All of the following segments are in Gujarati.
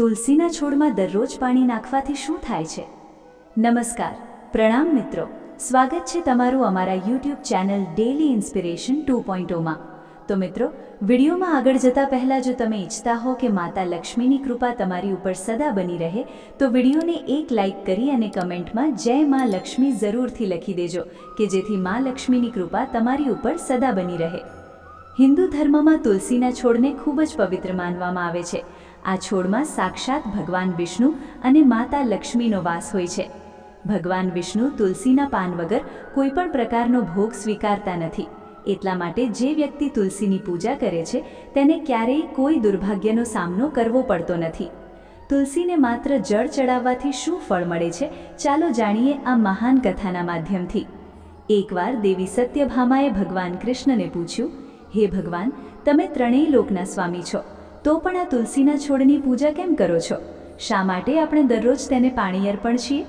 તુલસીના છોડમાં દરરોજ પાણી નાખવાથી શું થાય છે? નમસ્કાર, પ્રણામ મિત્રો, સ્વાગત છે તમારું અમારા યુટ્યુબ ચેનલ ડેલી ઇન્સ્પિરેશન 2.0માં। તો મિત્રો, વિડીયોમાં આગળ જતા પહેલાં જો તમે ઈચ્છતા હો કે માતા લક્ષ્મીની કૃપા તમારી ઉપર સદા બની રહે તો વિડીયોને એક લાઇક કરી અને કમેન્ટમાં જય માં લક્ષ્મી જરૂરથી લખી દેજો કે જેથી માં લક્ષ્મીની કૃપા તમારી ઉપર સદા બની રહે। હિન્દુ ધર્મમાં તુલસીના છોડને ખૂબ જ પવિત્ર માનવામાં આવે છે। આ છોડમાં સાક્ષાત ભગવાન વિષ્ણુ અને માતા લક્ષ્મીનો વાસ હોય છે। ભગવાન વિષ્ણુ તુલસીના પાન વગર કોઈપણ પ્રકારનો ભોગ સ્વીકારતા નથી, એટલા માટે જે વ્યક્તિ તુલસીની પૂજા કરે છે તેને ક્યારેય કોઈ દુર્ભાગ્યનો સામનો કરવો પડતો નથી। તુલસીને માત્ર જળ ચડાવવાથી શું ફળ મળે છે, ચાલો જાણીએ આ મહાન કથાના માધ્યમથી। એકવાર દેવી સત્યભામાએ ભગવાન કૃષ્ણને પૂછ્યું, હે ભગવાન, તમે ત્રણેય લોકના સ્વામી છો, તો પણ આ તુલસીના છોડની પૂજા કેમ કરો છો? શા માટે આપણે દરરોજ તેને પાણી અર્પણ છીએ?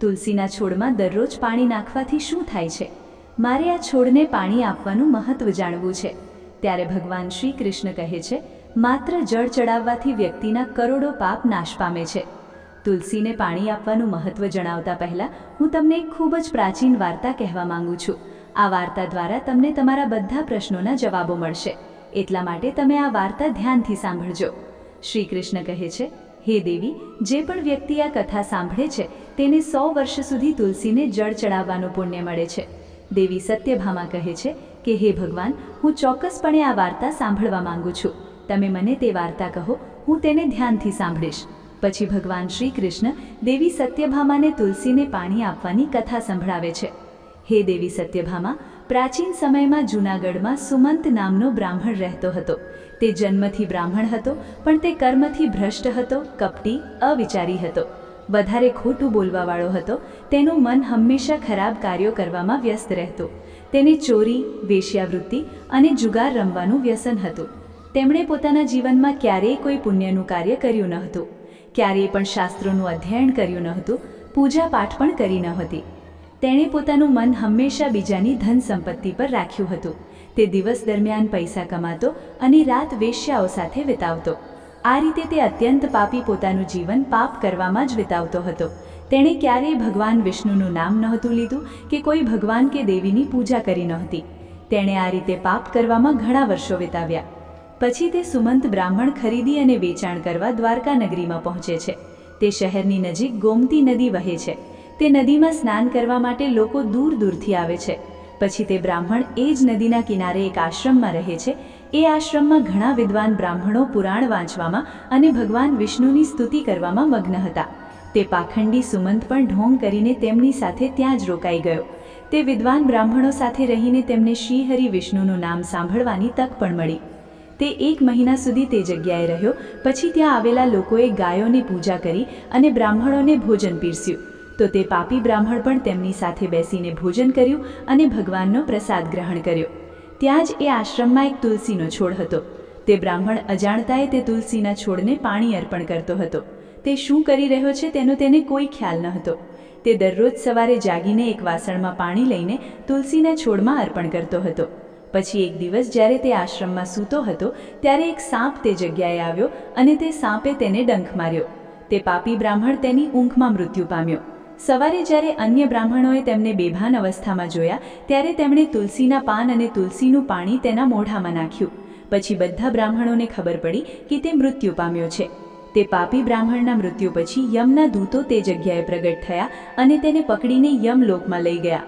તુલસીના છોડમાં દરરોજ પાણી નાખવાથી શું થાય છે? મારે આ છોડને પાણી આપવાનું મહત્ત્વ જાણવું છે। ત્યારે ભગવાન શ્રી કૃષ્ણ કહે છે, માત્ર જળ ચડાવવાથી વ્યક્તિના કરોડો પાપ નાશ પામે છે। તુલસીને પાણી આપવાનું મહત્ત્વ જણાવતા પહેલાં હું તમને એક ખૂબ જ પ્રાચીન વાર્તા કહેવા માંગુ છું। આ વાર્તા દ્વારા તમને તમારા બધા પ્રશ્નોના જવાબો મળશે, એટલા માટે તમે આ વાર્તા ધ્યાનથી સાંભળજો। શ્રી કૃષ્ણ કહે છે, હે દેવી, જે પણ વ્યક્તિ આ કથા સાંભળે છે તેને 100 વર્ષ સુધી તુલસીને જળ ચડાવવાનું પુણ્ય મળે છે। દેવી સત્યભામા કહે છે કે હે ભગવાન, હું ચોક્કસપણે આ વાર્તા સાંભળવા માંગુ છું, તમે મને તે વાર્તા કહો, હું તેને ધ્યાનથી સાંભળીશ। પછી ભગવાન શ્રી કૃષ્ણ દેવી સત્યભામાને તુલસીને પાણી આપવાની કથા સંભળાવે છે। હે દેવી સત્યભામા, પ્રાચીન સમયમાં જૂનાગઢમાં સુમંત નામનો બ્રાહ્મણ રહેતો હતો। તે જન્મથી બ્રાહ્મણ હતો, પણ તે કર્મથી ભ્રષ્ટ હતો, કપટી, અવિચારી હતો, વધારે ખોટું બોલવાવાળો હતો। તેનું મન હંમેશા ખરાબ કાર્યો કરવામાં વ્યસ્ત રહેતું। તેને ચોરી, વેશ્યાવૃત્તિ અને જુગાર રમવાનું વ્યસન હતું। તેમણે પોતાના જીવનમાં ક્યારેય કોઈ પુણ્યનું કાર્ય કર્યું ન હતું, ક્યારેય પણ શાસ્ત્રોનું અધ્યયન કર્યું ન હતું, પૂજા પાઠ પણ કરી ન હતી। તેણે પોતાનું મન હંમેશા બીજાની ધન સંપત્તિ પર રાખ્યું હતું। તે દિવસ દરમિયાન પૈસા કમાતો અને રાત વેશ્યાઓ સાથે વિતાવતો। આ રીતે તે અત્યંત પાપી પોતાનું જીવન પાપ કરવામાં જ વિતાવતો હતો। તેણે ક્યારેય ભગવાન વિષ્ણુનું નામ નહોતું લીધું કે કોઈ ભગવાન કે દેવીની પૂજા કરી નહોતી। તેણે આ રીતે પાપ કરવામાં ઘણા વર્ષો વિતાવ્યા। પછી તે સુમંત બ્રાહ્મણ ખરીદી અને વેચાણ કરવા દ્વારકા નગરીમાં પહોંચે છે। તે શહેરની નજીક ગોમતી નદી વહે છે। તે નદીમાં સ્નાન કરવા માટે લોકો દૂર દૂરથી આવે છે। પછી તે બ્રાહ્મણ એ જ નદીના કિનારે એક આશ્રમમાં રહે છે। એ આશ્રમમાં ઘણા વિદ્વાન બ્રાહ્મણો પુરાણ વાંચવામાં અને ભગવાન વિષ્ણુની સ્તુતિ કરવામાં મગ્ન હતા। તે પાખંડી સુમંત પણ ઢોંગ કરીને તેમની સાથે ત્યાં જ રોકાઈ ગયો। તે વિદ્વાન બ્રાહ્મણો સાથે રહીને તેમને શ્રીહરિ વિષ્ણુનું નામ સાંભળવાની તક પણ મળી। તે 1 મહિના સુધી તે જગ્યાએ રહ્યો। પછી ત્યાં આવેલા લોકોએ ગાયોની પૂજા કરી અને બ્રાહ્મણોને ભોજન પીરસ્યું, તો તે પાપી બ્રાહ્મણ પણ તેમની સાથે બેસીને ભોજન કર્યું અને ભગવાનનો પ્રસાદ ગ્રહણ કર્યો। ત્યાં જ એ આશ્રમમાં એક તુલસીનો છોડ હતો। તે બ્રાહ્મણ અજાણતાએ તે તુલસીના છોડને પાણી અર્પણ કરતો હતો। તે શું કરી રહ્યો છે તેનો તેને કોઈ ખ્યાલ ન હતો। તે દરરોજ સવારે જાગીને એક વાસણમાં પાણી લઈને તુલસીના છોડમાં અર્પણ કરતો હતો। પછી એક દિવસ જ્યારે તે આશ્રમમાં સૂતો હતો ત્યારે એક સાપ તે જગ્યાએ આવ્યો અને તે સાપે તેને ડંખ માર્યો। તે પાપી બ્રાહ્મણ તેની ઊંઘમાં મૃત્યુ પામ્યો। સવારે જ્યારે અન્ય બ્રાહ્મણોએ તેમને બેભાન અવસ્થામાં જોયા ત્યારે તેમણે તુલસીના પાન અને તુલસીનું પાણી તેના મોઢામાં નાખ્યું। પછી બધા બ્રાહ્મણોને ખબર પડી કે તે મૃત્યુ પામ્યો છે। તે પાપી બ્રાહ્મણના મૃત્યુ પછી યમના દૂતો તે જગ્યાએ પ્રગટ થયા અને તેને પકડીને યમલોકમાં લઈ ગયા।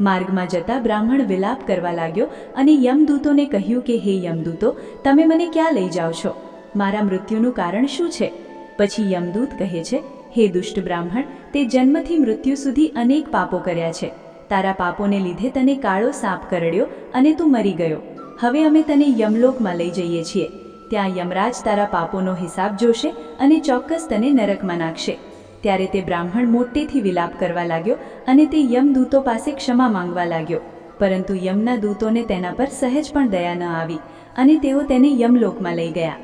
માર્ગમાં જતા બ્રાહ્મણ વિલાપ કરવા લાગ્યો અને યમદૂતોને કહ્યું કે હે યમદૂતો, તમે મને ક્યાં લઈ જાઓ છો? મારા મૃત્યુનું કારણ શું છે? પછી યમદૂત કહે છે, હે દુષ્ટ બ્રાહ્મણ, તે જન્મથી મૃત્યુ સુધી અનેક પાપો કર્યા છે। તારા પાપોને લીધે તને કાળો સાપ કરડ્યો અને તું મરી ગયો। હવે અમે તને યમલોકમાં લઈ જઈએ છીએ। ત્યાં યમરાજ તારા પાપોનો હિસાબ જોશે અને ચોક્કસ તને નરકમાં નાખશે। ત્યારે તે બ્રાહ્મણ મોટેથી વિલાપ કરવા લાગ્યો અને તે યમદૂતો પાસે ક્ષમા માંગવા લાગ્યો, પરંતુ યમના દૂતોને તેના પર સહેજ પણ દયા ન આવી અને તેઓ તેને યમલોકમાં લઈ ગયા।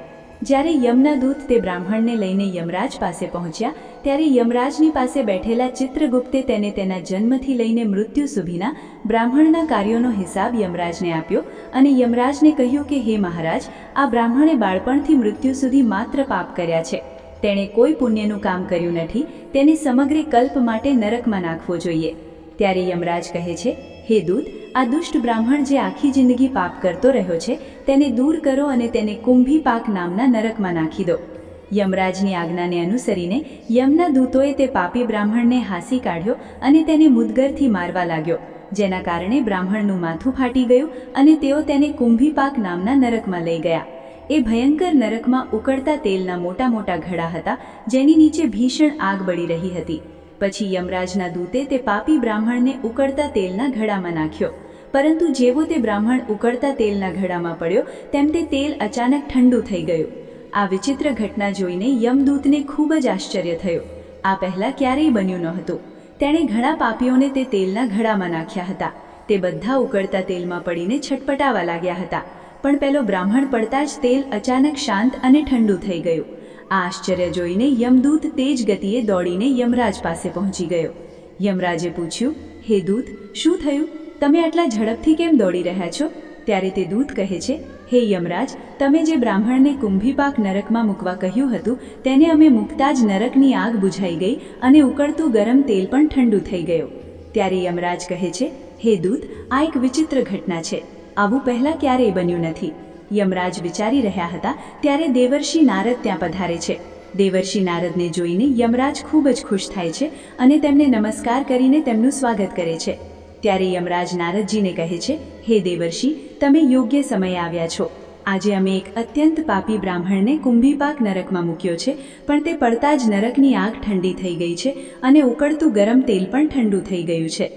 જ્યારે યમના દૂત તે બ્રાહ્મણને લઈને યમરાજ પાસે પહોંચ્યા ત્યારે યમરાજની પાસે બેઠેલા ચિત્રગુપ્તે તેને તેના જન્મથી લઈને મૃત્યુ સુધીના બ્રાહ્મણના કાર્યોનો હિસાબ યમરાજને આપ્યો અને યમરાજને કહ્યું કે હે મહારાજ, આ બ્રાહ્મણે બાળપણથી મૃત્યુ સુધી માત્ર પાપ કર્યા છે। તેણે કોઈ પુણ્યનું કામ કર્યું નથી, તેને સમગ્ર કલ્પ માટે નરકમાં નાખવો જોઈએ. ત્યારે યમરાજ કહે છે, હે દૂત, આ દુષ્ટ બ્રાહ્મણ જે આખી જિંદગી પાપ કરતો રહ્યો છે તેને દૂર કરો અને તેને કુંભીપાક નામના નરકમાં નાખી દો. યમરાજની આજ્ઞાને અનુસરીને યમના દૂતોએ તે પાપી બ્રાહ્મણને હાંસી કાઢ્યો અને તેને મુદગરથી મારવા લાગ્યો, જેના કારણે બ્રાહ્મણનું માથું ફાટી ગયું અને તેઓ તેને કુંભીપાક નામના નરકમાં લઈ ગયા. એ ભયંકર નરકમાં ઉકળતા તેલના મોટા મોટા ઘડા હતા, જેની નીચે ભીષણ આગ બળી રહી હતી. પછી યમરાજના દૂતે તે પાપી બ્રાહ્મણને ઉકળતા તેલના ઘડામાં નાખ્યો, પરંતુ જેવો તે બ્રાહ્મણ ઉકળતા તેલના ઘડામાં પડ્યો તેમ તે તેલ અચાનક ઠંડુ થઈ ગયું. આ વિચિત્ર ઘટના જોઈને યમદૂતને ખૂબ જ આશ્ચર્ય થયું. આ પહેલાં ક્યારેય બન્યું ન હતું. તેણે ઘણા પાપીઓને તે તેલના ઘડામાં નાખ્યા હતા. તે બધા ઉકળતા તેલમાં પડીને છટપટાવા લાગ્યા હતા, પણ પેલો બ્રાહ્મણ પડતા જ તેલ અચાનક શાંત અને ઠંડુ થઈ ગયું. આ આશ્ચર્ય જોઈને યમદૂત તેજ ગતિએ દોડીને યમરાજ પાસે પહોંચી ગયો. યમરાજે પૂછ્યું, હે દૂત, શું થયું? તમે આટલા ઝડપથી કેમ દોડી રહ્યા છો? ત્યારે તે દૂત કહે છે, હે યમરાજ, તમે જે બ્રાહ્મણને કુંભીપાક નરકમાં મૂકવા કહ્યું હતું તેને અમે મૂકતા જ નરકની આગ બુઝાઈ ગઈ અને ઉકળતું ગરમ તેલ પણ ઠંડુ થઈ ગયું. ત્યારે યમરાજ કહે છે, હે દૂત, આ એક વિચિત્ર ઘટના છે. આવું પહેલાં ક્યારેય બન્યું નથી. યમરાજ વિચારી રહ્યા હતા ત્યારે દેવર્ષિ નારદ ત્યાં પધારે છે. દેવર્ષિ નારદને જોઈને યમરાજ ખૂબ જ ખુશ થાય છે અને તેમને નમસ્કાર કરીને તેમનું સ્વાગત કરે છે. ત્યારે યમરાજ નારદજીને કહે છે, હે દેવર્ષિ, તમે યોગ્ય સમયે આવ્યા છો. આજે અમે એક અત્યંત પાપી બ્રાહ્મણને કુંભીપાક નરકમાં મૂક્યો છે, પણ તે પડતા જ નરકની આગ ઠંડી થઈ ગઈ છે અને ઉકળતું ગરમ તેલ પણ ઠંડુ થઈ ગયું છે.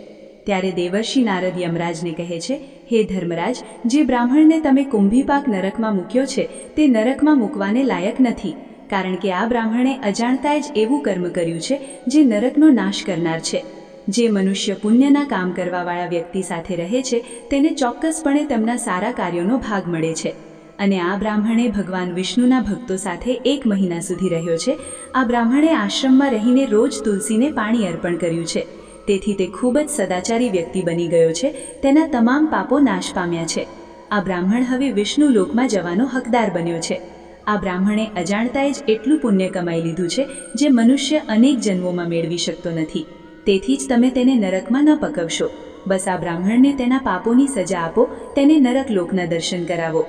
ત્યારે દેવર્ષિ નારદ યમરાજને કહે છે, હે ધર્મરાજ, જે બ્રાહ્મણને તમે કુંભીપાક નરકમાં મૂક્યો છે તે નરકમાં મૂકવાને લાયક નથી, કારણ કે આ બ્રાહ્મણે અજાણતા જ એવું કર્મ કર્યું છે જે નરકનો નાશ કરનાર છે. જે મનુષ્ય પુણ્યના કામ કરવાવાળા વ્યક્તિ સાથે રહે છે તેને ચોક્કસપણે તેમના સારા કાર્યોનો ભાગ મળે છે. અને આ બ્રાહ્મણે ભગવાન વિષ્ણુના ભક્તો સાથે 1 મહિના સુધી રહ્યો છે. આ બ્રાહ્મણે આશ્રમમાં રહીને રોજ તુલસીને પાણી અર્પણ કર્યું છે. તેથી તે ખૂબ જ સદાચારી વ્યક્તિ બની ગયો છે. તેના તમામ પાપો નાશ પામ્યા છે. આ બ્રાહ્મણ હવે વિષ્ણુ લોકમાં જવાનો હકદાર બન્યો છે. આ બ્રાહ્મણે અજાણતાએ જ એટલું પુણ્ય કમાઈ લીધું છે જે મનુષ્ય અનેક જન્મોમાં મેળવી શકતો નથી. તેથી જ તમે તેને નરકમાં ન પકવશો. બસ આ બ્રાહ્મણને તેના પાપોની સજા આપો, તેને નરક લોકના દર્શન કરાવો.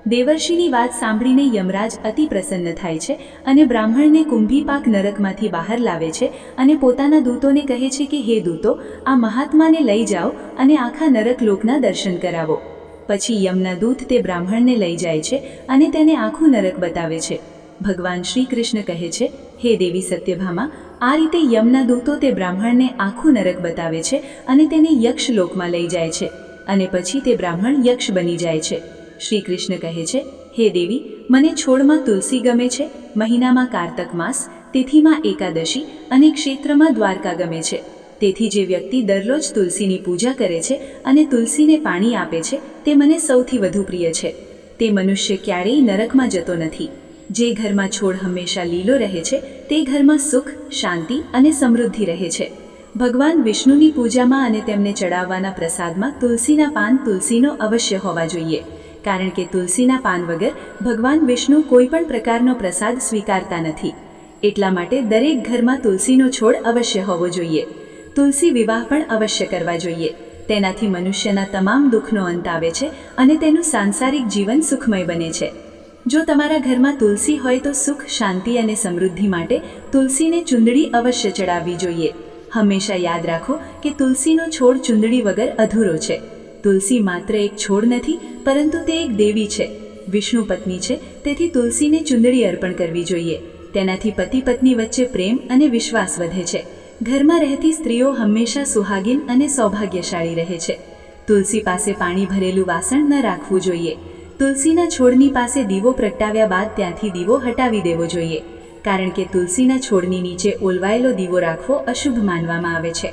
દેવર્ષિની વાત સાંભળીને યમરાજ અતિ પ્રસન્ન થાય છે અને બ્રાહ્મણને કુંભીપાક નરકમાંથી બહાર લાવે છે અને પોતાના દૂતોને કહે છે કે હે દૂતો, આ મહાત્માને લઈ જાઓ અને આખા નરક લોકના દર્શન કરાવો. પછી યમના દૂત તે બ્રાહ્મણને લઈ જાય છે અને તેને આખું નરક બતાવે છે. ભગવાન શ્રી કૃષ્ણ કહે છે, હે દેવી સત્યભામા, આ રીતે યમના દૂતો તે બ્રાહ્મણને આખું નરક બતાવે છે અને તેને યક્ષ લોકમાં લઈ જાય છે અને પછી તે બ્રાહ્મણ યક્ષ બની જાય છે. શ્રી કૃષ્ણ કહે છે, હે દેવી, મને છોડમાં તુલસી ગમે છે, મહિનામાં કારતક માસ, તિથિમાં એકાદશી અને ક્ષેત્રમાં દ્વારકા ગમે છે. તેથી જે વ્યક્તિ દરરોજ તુલસીની પૂજા કરે છે અને તુલસીને પાણી આપે છે તે મને સૌથી વધુ પ્રિય છે. તે મનુષ્ય ક્યારેય નરકમાં જતો નથી. જે ઘરમાં છોડ હંમેશા લીલો રહે છે તે ઘરમાં સુખ, શાંતિ અને સમૃદ્ધિ રહે છે. ભગવાન વિષ્ણુની પૂજામાં અને તેમને ચડાવવાના પ્રસાદમાં તુલસીના પાન તુલસીનો અવશ્ય હોવા જોઈએ, કારણ કે તુલસીના પાન વગર ભગવાન વિષ્ણુ કોઈ પણ પ્રકારનો પ્રસાદ સ્વીકારતા નથી. એટલા માટે દરેક ઘરમાં તુલસીનો છોડ અવશ્ય હોવો જોઈએ. તુલસી વિવાહ પણ અવશ્ય કરવા જોઈએ. તેનાથી મનુષ્યના તમામ દુઃખનો અંત આવે છે અને તેનું સાંસારિક જીવન સુખમય બને છે. જો તમારા ઘરમાં તુલસી હોય તો સુખ, શાંતિ અને સમૃદ્ધિ માટે તુલસીને ચૂંદડી અવશ્ય ચડાવવી જોઈએ. હંમેશા યાદ રાખો કે તુલસીનો છોડ ચૂંદડી વગર અધૂરો છે. તુલસી માત્ર એક છોડ નથી, પરંતુ તે એક દેવી છે, વિષ્ણુ પત્ની છે. તેથી તુલસીને ચૂંદડી અર્પણ કરવી જોઈએ. તેનાથી પતિ પત્ની વચ્ચે પ્રેમ અને વિશ્વાસ વધે છે. ઘરમાં રહેતી સ્ત્રીઓ હંમેશા સુહાગીન અને સૌભાગ્યશાળી રહે છે. તુલસી પાસે પાણી ભરેલું વાસણ ન રાખવું જોઈએ. તુલસીના છોડની પાસે દીવો પ્રગટાવ્યા બાદ ત્યાંથી દીવો હટાવી દેવો જોઈએ, કારણ કે તુલસીના છોડની નીચે ઓલવાયેલો દીવો રાખવો અશુભ માનવામાં આવે છે.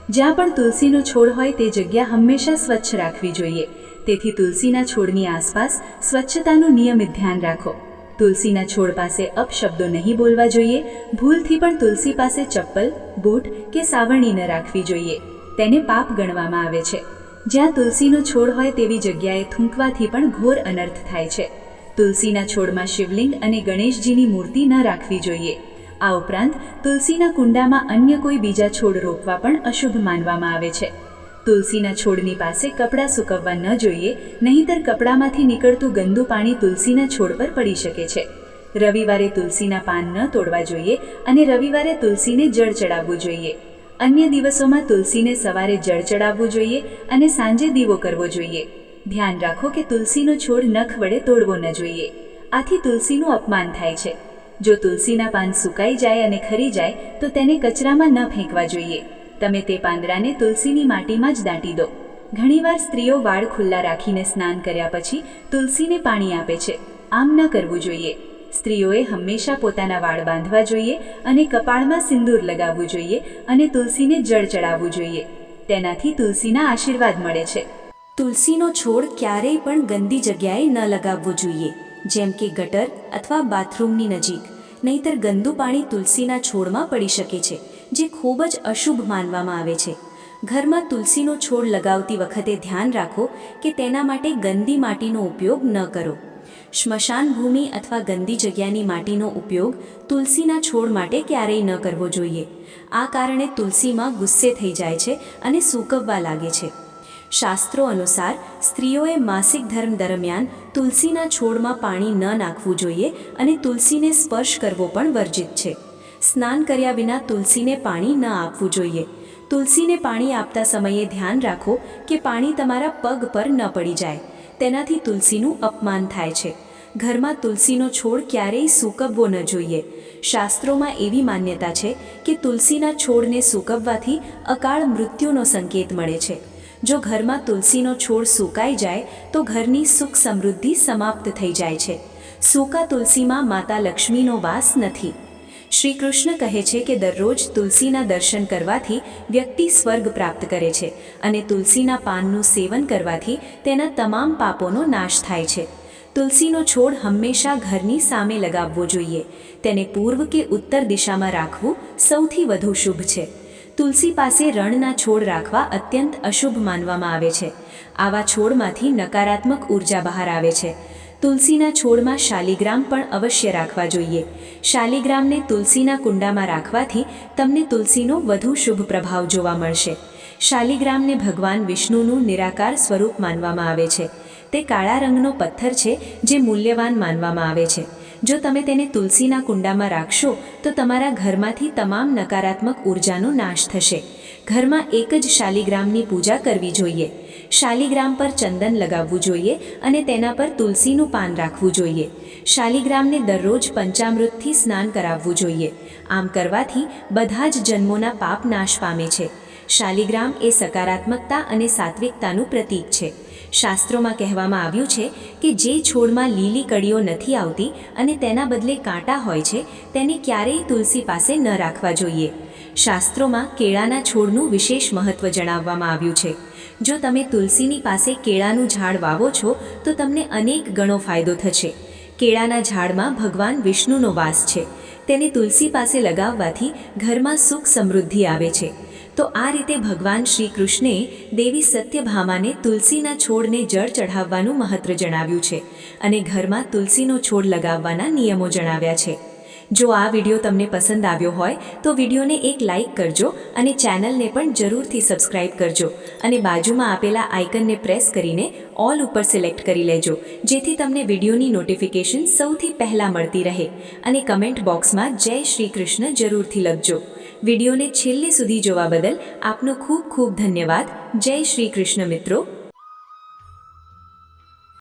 જ્યાં પણ તુલસીનો છોડ હોય તે જગ્યા હંમેશા સ્વચ્છ રાખવી જોઈએ. તેથી તુલસીના છોડની આસપાસ સ્વચ્છતાનું નિયમિત ધ્યાન રાખો. તુલસીના છોડ પાસે અપશબ્દો નહીં બોલવા જોઈએ. ભૂલથી પણ તુલસી પાસે ચપ્પલ, બૂટ કે સાવરણી ન રાખવી જોઈએ. તેને પાપ ગણવામાં આવે છે. જ્યાં તુલસીનો છોડ હોય તેવી જગ્યાએ થૂંકવાથી પણ ઘોર અનર્થ થાય છે. તુલસીના છોડમાં શિવલિંગ અને ગણેશજીની મૂર્તિ ન રાખવી જોઈએ. આ ઉપરાંત તુલસીના કુંડામાં અન્ય કોઈ બીજા છોડ રોપવા પણ અશુભ માનવામાં આવે છે. તુલસીના છોડની પાસે કપડાં સૂકવવા ન જોઈએ, નહીંતર કપડામાંથી નીકળતું ગંદુ પાણી તુલસીના છોડ પર પડી શકે છે. રવિવારે તુલસીના પાન ન તોડવા જોઈએ અને રવિવારે તુલસીને જળ ચડાવવું જોઈએ. અન્ય દિવસોમાં તુલસીને સવારે જળ ચડાવવું જોઈએ અને સાંજે દીવો કરવો જોઈએ. ધ્યાન રાખો કે તુલસીનો છોડ નખ વડે તોડવો ન જોઈએ. આથી તુલસીનું અપમાન થાય છે. જો તુલસીના પાન સુકાઈ જાય અને ખરી જાય તો તેને કચરામાં ન ફેંકવા જોઈએ. તમે તે પાંદડાને તુલસીની માટીમાં જ દાટી દો. ઘણીવાર સ્ત્રીઓ વાળ ખુલ્લા રાખીને સ્નાન કર્યા પછી તુલસીને પાણી આપે છે. આમ ન કરવું જોઈએ. સ્ત્રીઓએ હંમેશા પોતાના વાળ બાંધવા જોઈએ અને કપાળમાં સિંદૂર લગાવવું જોઈએ અને તુલસીને જળ ચડાવવું જોઈએ. તેનાથી તુલસીના આશીર્વાદ મળે છે. તુલસીનો છોડ ક્યારેય પણ ગંદી જગ્યાએ ન લગાવવો જોઈએ, જેમ કે ગટર અથવા બાથરૂમની નજીક, નહીંતર ગંદુ પાણી તુલસીના છોડમાં પડી શકે છે, જે ખૂબ જ અશુભ માનવામાં આવે છે. ઘરમાં તુલસીનો છોડ લગાવતી વખતે ધ્યાન રાખો કે તેના માટે ગંદી માટીનો ઉપયોગ ન કરો. સ્મશાન ભૂમિ અથવા ગંદી જગ્યાની માટીનો ઉપયોગ તુલસીના છોડ માટે ક્યારેય ન કરવો જોઈએ. આ કારણે તુલસીમાં ગુસ્સે થઈ જાય છે અને સૂકવવા લાગે છે. શાસ્ત્રો અનુસાર સ્ત્રીઓએ માસિક ધર્મ દરમિયાન તુલસીના છોડમાં પાણી ન નાખવું જોઈએ અને તુલસીને સ્પર્શ કરવો પણ વર્જિત છે. સ્નાન કર્યા વિના તુલસીને પાણી ન આપવું જોઈએ. તુલસીને પાણી આપતા સમયે ધ્યાન રાખો કે પાણી તમારા પગ પર ન પડી જાય. તેનાથી તુલસીનું અપમાન થાય છે. ઘરમાં તુલસીનો છોડ ક્યારેય સૂકવવો ન જોઈએ. શાસ્ત્રોમાં એવી માન્યતા છે કે તુલસીના છોડને સૂકવવાથી અકાળ મૃત્યુનો સંકેત મળે છે. જો ઘરમાં તુલસીનો છોડ સૂકાઈ જાય તો ઘરની સુખ સમૃદ્ધિ સમાપ્ત થઈ જાય છે. સૂકા તુલસીમાં માતા લક્ષ્મીનો વાસ નથી. શ્રી કૃષ્ણ કહે છે કે દરરોજ તુલસીના દર્શન કરવાથી વ્યક્તિ સ્વર્ગ પ્રાપ્ત કરે છે અને તુલસીના પાનનું સેવન કરવાથી તેના તમામ પાપોનો નાશ થાય છે. તુલસીનો છોડ હંમેશા ઘરની સામે લગાવવો જોઈએ. તેને પૂર્વ કે ઉત્તર દિશામાં રાખવું સૌથી વધુ શુભ છે. તુલસી પાસે રણના છોડ રાખવા અત્યંત અશુભ માનવામાં આવે છે. આવા છોડમાંથી નકારાત્મક ઉર્જા બહાર આવે છે. તુલસીના છોડમાં શાલિગ્રામ પણ અવશ્ય રાખવા જોઈએ. શાલિગ્રામને તુલસીના કુંડામાં રાખવાથી તમને તુલસીનો વધુ શુભ પ્રભાવ જોવા મળશે. શાલિગ્રામને ભગવાન વિષ્ણુનું નિરાકાર સ્વરૂપ માનવામાં આવે છે. તે કાળા રંગનો પથ્થર છે જે મૂલ્યવાન માનવામાં આવે છે. જો તમે તેને તુલસીના કુંડામાં રાખશો તો તમારા ઘરમાંથી તમામ નકારાત્મક ઉર્જાનો નાશ થશે. ઘરમાં એક જ શાલિગ્રામની પૂજા કરવી જોઈએ. શાલિગ્રામ પર ચંદન લગાવવું જોઈએ અને તેના પર તુલસીનું પાન રાખવું જોઈએ. શાલિગ્રામને દરરોજ પંચામૃતથી સ્નાન કરાવવું જોઈએ. આમ કરવાથી બધા જ જન્મોના પાપ નાશ પામે છે. શાલિગ્રામ એ સકારાત્મકતા અને સાત્વિકતાનું પ્રતીક છે. શાસ્ત્રોમાં કહેવામાં આવ્યું છે કે જે છોડમાં લીલી કળીઓ નથી આવતી અને તેના બદલે કાંટા હોય છે તેને ક્યારેય તુલસી પાસે ન રાખવા જોઈએ. શાસ્ત્રોમાં કેળાના છોડનું વિશેષ મહત્ત્વ જણાવવામાં આવ્યું છે. જો તમે તુલસીની પાસે કેળાનું ઝાડ વાવો છો તો તમને અનેક ગણો ફાયદો થશે. કેળાના ઝાડમાં ભગવાન વિષ્ણુનો વાસ છે. તેને તુલસી પાસે લગાવવાથી ઘરમાં સુખ સમૃદ્ધિ આવે છે. તો આ રીતે ભગવાન શ્રી કૃષ્ણે દેવી સત્યભામાને તુલસીના છોડને જળ ચઢાવવાનું મહત્ત્વ જણાવ્યું છે અને ઘરમાં તુલસીનો છોડ લગાવવાના નિયમો જણાવ્યા છે. જો આ વિડીયો તમને પસંદ આવ્યો હોય તો વિડીયોને એક લાઇક કરજો અને ચેનલને પણ જરૂરથી સબસ્ક્રાઇબ કરજો અને બાજુમાં આપેલા આઇકનને પ્રેસ કરીને ઓલ ઉપર સિલેક્ટ કરી લેજો, જેથી તમને વિડીયોની નોટિફિકેશન સૌથી પહેલાં મળતી રહે. અને કમેન્ટ બોક્સમાં જય શ્રી કૃષ્ણ જરૂરથી લખજો. વિડીયોને છેલ્લે સુધી જોવા બદલ આપનો ખૂબ ખૂબ ધન્યવાદ. જય શ્રી કૃષ્ણ મિત્રો.